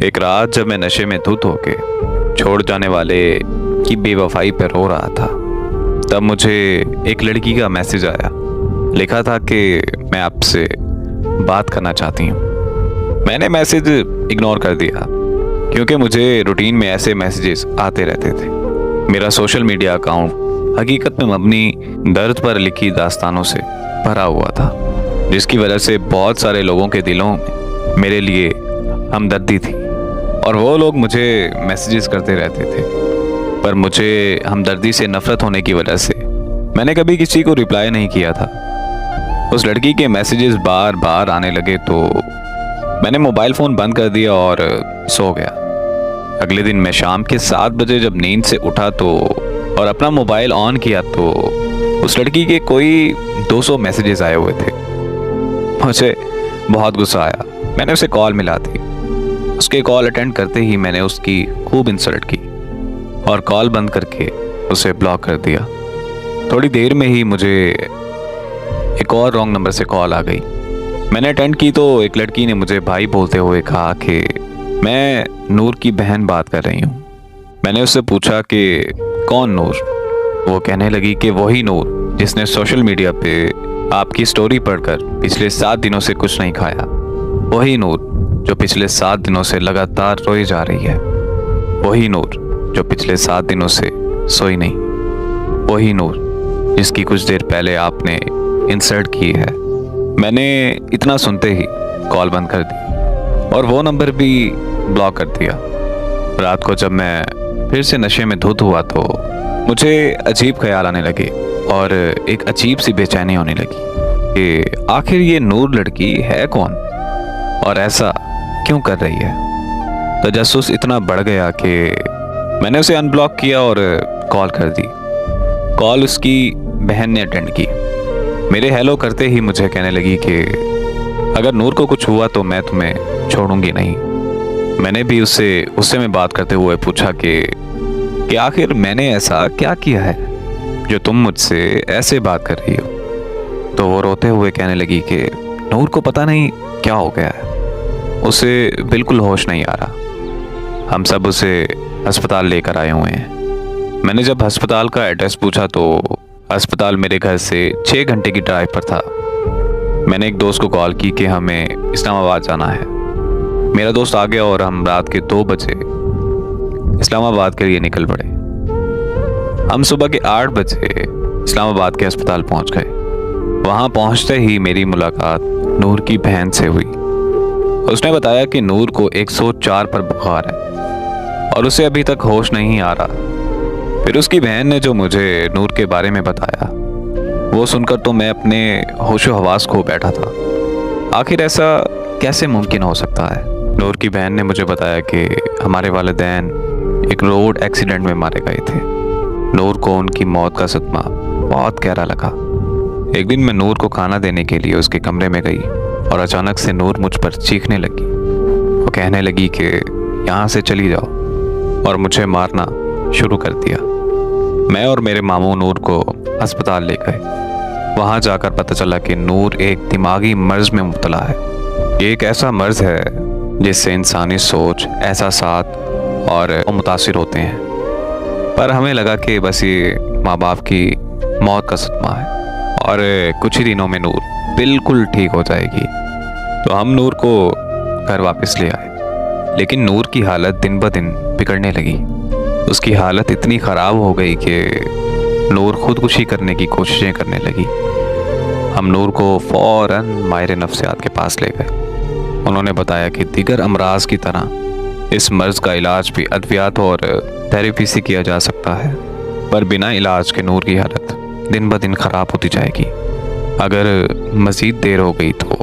एक रात जब मैं नशे में धुत होके छोड़ जाने वाले की बेवफाई पर रो रहा था, तब मुझे एक लड़की का मैसेज आया। लिखा था कि मैं आपसे बात करना चाहती हूँ। मैंने मैसेज इग्नोर कर दिया क्योंकि मुझे रूटीन में ऐसे मैसेजेस आते रहते थे। मेरा सोशल मीडिया अकाउंट हकीकत में मबनी दर्द पर लिखी दास्तानों से भरा हुआ था, जिसकी वजह से बहुत सारे लोगों के दिलों में मेरे लिए हमदर्दी थी और वो लोग मुझे मैसेजेस करते रहते थे। पर मुझे हमदर्दी से नफरत होने की वजह से मैंने कभी किसी को रिप्लाई नहीं किया था। उस लड़की के मैसेजेस बार बार आने लगे तो मैंने मोबाइल फ़ोन बंद कर दिया और सो गया। अगले दिन मैं शाम के 7 बजे जब नींद से उठा तो और अपना मोबाइल ऑन किया तो उस लड़की के कोई 200 मैसेजेस आए हुए थे। मुझे बहुत गुस्सा आया। मैंने उसे कॉल मिला दी। उसके कॉल अटेंड करते ही मैंने उसकी खूब इंसल्ट की और कॉल बंद करके उसे ब्लॉक कर दिया। थोड़ी देर में ही मुझे एक और रॉन्ग नंबर से कॉल आ गई। मैंने अटेंड की तो एक लड़की ने मुझे भाई बोलते हुए कहा कि मैं नूर की बहन बात कर रही हूँ। मैंने उससे पूछा कि कौन नूर? वो कहने लगी कि वही नूर जिसने सोशल मीडिया पे आपकी स्टोरी पढ़कर पिछले 7 दिनों से कुछ नहीं खाया। वही नूर जो पिछले 7 दिनों से लगातार रोई जा रही है। वही नूर जो पिछले 7 दिनों से सोई नहीं। वही नूर जिसकी कुछ देर पहले आपने इंसल्ट की है। मैंने इतना सुनते ही कॉल बंद कर दी और वो नंबर भी ब्लॉक कर दिया। रात को जब मैं फिर से नशे में धुत हुआ तो मुझे अजीब ख्याल आने लगे और एक अजीब सी बेचैनी होने लगी कि आखिर ये नूर लड़की है कौन और ऐसा क्यों कर रही है। तजस्सुस इतना बढ़ गया कि मैंने उसे अनब्लॉक किया और कॉल कर दी। कॉल उसकी बहन ने अटेंड की। मेरे हेलो करते ही मुझे कहने लगी कि अगर नूर को कुछ हुआ तो मैं तुम्हें छोड़ूंगी नहीं। मैंने भी उससे गुस्से में बात करते हुए पूछा कि आखिर मैंने ऐसा क्या किया है जो तुम मुझसे ऐसे बात कर रही हो। तो वो रोते हुए कहने लगी कि नूर को पता नहीं क्या हो गया है, उसे बिल्कुल होश नहीं आ रहा। हम सब उसे अस्पताल लेकर आए हुए हैं। मैंने जब अस्पताल का एड्रेस पूछा तो अस्पताल मेरे घर से 6 घंटे की ड्राइव पर था। मैंने एक दोस्त को कॉल की कि हमें इस्लामाबाद जाना है। मेरा दोस्त आ गया और हम रात के 2 बजे इस्लामाबाद के लिए निकल पड़े। हम सुबह के 8 बजे इस्लामाबाद के अस्पताल पहुंच गए। वहां पहुंचते ही मेरी मुलाकात नूर की बहन से हुई। उसने बताया कि नूर को 104 पर बुखार है और उसे अभी तक होश नहीं आ रहा। फिर उसकी बहन ने जो मुझे नूर के बारे में बताया वो सुनकर तो मैं अपने होशो हवास खो बैठा था। आखिर ऐसा कैसे मुमकिन हो सकता है? नूर की बहन ने मुझे बताया कि हमारे वालिदैन एक रोड एक्सीडेंट में मारे गए थे। नूर को उनकी मौत का सदमा बहुत गहरा लगा। एक दिन मैं नूर को खाना देने के लिए उसके कमरे में गई और अचानक से नूर मुझ पर चीखने लगी। वो कहने लगी कि यहाँ से चली जाओ और मुझे मारना शुरू कर दिया। मैं और मेरे मामू नूर को अस्पताल ले गए। वहाँ जाकर पता चला कि नूर एक दिमागी मर्ज में मुब्तला है। ये एक ऐसा मर्ज है जिससे इंसानी सोच, एहसासात और मुतासिर होते हैं। पर हमें लगा कि बस ये माँ बाप की मौत का सदमा है और कुछ ही दिनों में नूर बिल्कुल ठीक हो जाएगी। तो हम नूर को घर वापस ले आए, लेकिन नूर की हालत दिन ब दिन बिगड़ने लगी। उसकी हालत इतनी ख़राब हो गई कि नूर खुदकुशी करने की कोशिशें करने लगी। हम नूर को फ़ौरन माहिर नफ्सियात के पास ले गए। उन्होंने बताया कि दीगर अमराज की तरह इस मर्ज़ का इलाज भी अद्वियात और थेरेपी से किया जा सकता है, पर बिना इलाज के नूर की हालत दिन ब दिन ख़राब होती जाएगी। अगर मज़ीद देर हो गई तो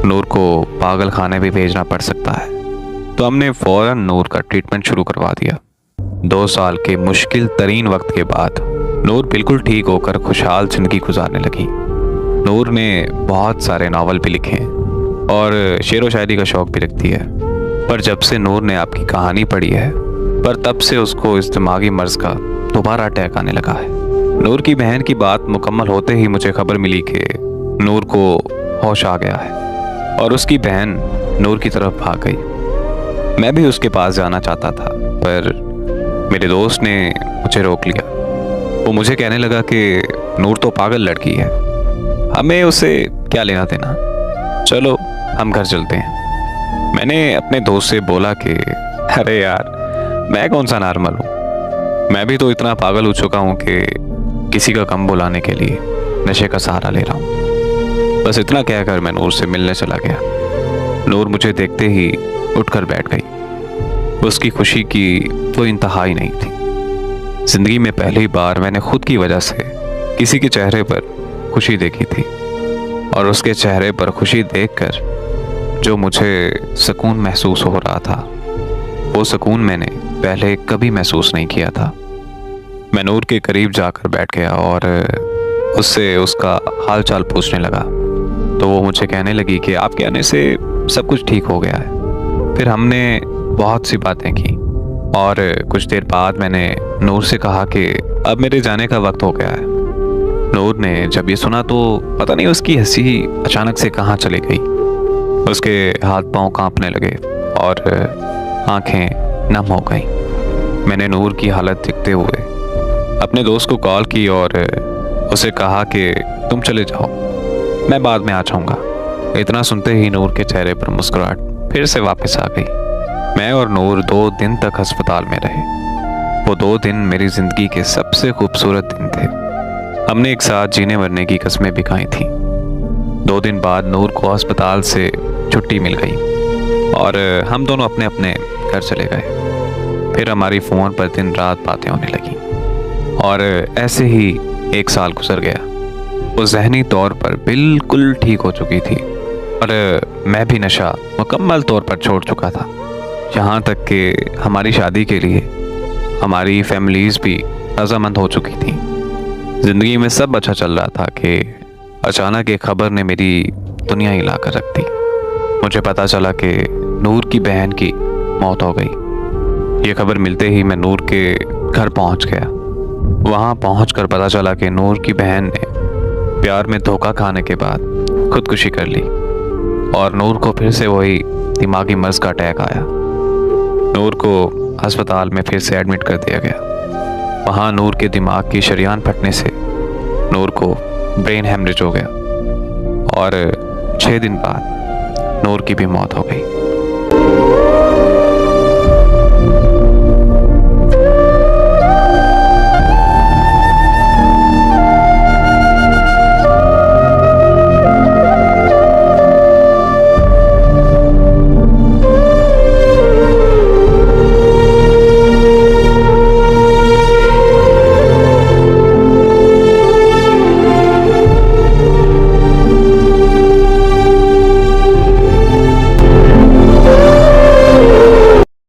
नूर को पागल खाने भी भेजना पड़ सकता है। तो हमने फ़ौरन नूर का ट्रीटमेंट शुरू करवा दिया। 2 साल के मुश्किल तरीन वक्त के बाद नूर बिल्कुल ठीक होकर खुशहाल ज़िंदगी गुजारने लगी। नूर ने बहुत सारे नावल भी लिखे और शेर व शायरी का शौक़ भी रखती है। पर जब से नूर ने आपकी कहानी पढ़ी है, पर तब से उसको इस दिमागी मर्ज का दोबारा अटैक आने लगा है। नूर की बहन की बात मुकम्मल होते ही मुझे खबर मिली कि नूर को होश आ गया है और उसकी बहन नूर की तरफ भाग गई। मैं भी उसके पास जाना चाहता था, पर मेरे दोस्त ने मुझे रोक लिया। वो मुझे कहने लगा कि नूर तो पागल लड़की है, हमें उसे क्या लेना देना, चलो हम घर चलते हैं। मैंने अपने दोस्त से बोला कि अरे यार, मैं कौन सा नॉर्मल हूँ, मैं भी तो इतना पागल हो चुका हूँ कि किसी का कम बुलाने के लिए नशे का सहारा ले रहा हूँ। बस इतना कहकर मैं नूर से मिलने चला गया। नूर मुझे देखते ही उठकर बैठ गई। उसकी खुशी की कोई इंतहा ही नहीं थी। जिंदगी में पहली बार मैंने खुद की वजह से किसी के चेहरे पर खुशी देखी थी, और उसके चेहरे पर खुशी देखकर जो मुझे सुकून महसूस हो रहा था, वो सुकून मैंने पहले कभी महसूस नहीं किया था। मैं नूर के करीब जाकर बैठ गया और उससे उसका हाल चाल पूछने लगा, तो वो मुझे कहने लगी कि आपके आने से सब कुछ ठीक हो गया है। फिर हमने बहुत सी बातें की और कुछ देर बाद मैंने नूर से कहा कि अब मेरे जाने का वक्त हो गया है। नूर ने जब ये सुना तो पता नहीं उसकी हंसी अचानक से कहाँ चली गई। उसके हाथ पांव कांपने लगे और आंखें नम हो गईं। मैंने नूर की हालत देखते हुए अपने दोस्त को कॉल की और उसे कहा कि तुम चले जाओ, मैं बाद में आ जाऊँगा। इतना सुनते ही नूर के चेहरे पर मुस्कुराहट फिर से वापस आ गई। मैं और नूर 2 दिन तक अस्पताल में रहे। वो 2 दिन मेरी ज़िंदगी के सबसे खूबसूरत दिन थे। हमने एक साथ जीने मरने की कस्में भी खाई थी। 2 दिन बाद नूर को अस्पताल से छुट्टी मिल गई और हम दोनों अपने अपने घर चले गए। फिर हमारी फ़ोन पर दिन रात बातें होने लगी और ऐसे ही 1 साल गुजर गया। वो ज़हनी तौर पर बिल्कुल ठीक हो चुकी थी और मैं भी नशा मुकम्मल तौर पर छोड़ चुका था। यहाँ तक कि हमारी शादी के लिए हमारी फैमिलीज़ भी रजामंद हो चुकी थी। ज़िंदगी में सब अच्छा चल रहा था कि अचानक एक खबर ने मेरी दुनिया हिला कर रख दी। मुझे पता चला कि नूर की बहन की मौत हो गई। ये खबर मिलते ही मैं नूर के घर पहुंच गया। वहां पहुंचकर पता चला कि नूर की बहन ने प्यार में धोखा खाने के बाद खुदकुशी कर ली और नूर को फिर से वही दिमागी मर्ज का अटैक आया। नूर को अस्पताल में फिर से एडमिट कर दिया गया। वहाँ नूर के दिमाग की शरीयान फटने से नूर को ब्रेन हेमरेज हो गया और 6 दिन बाद नूर की भी मौत हो गई।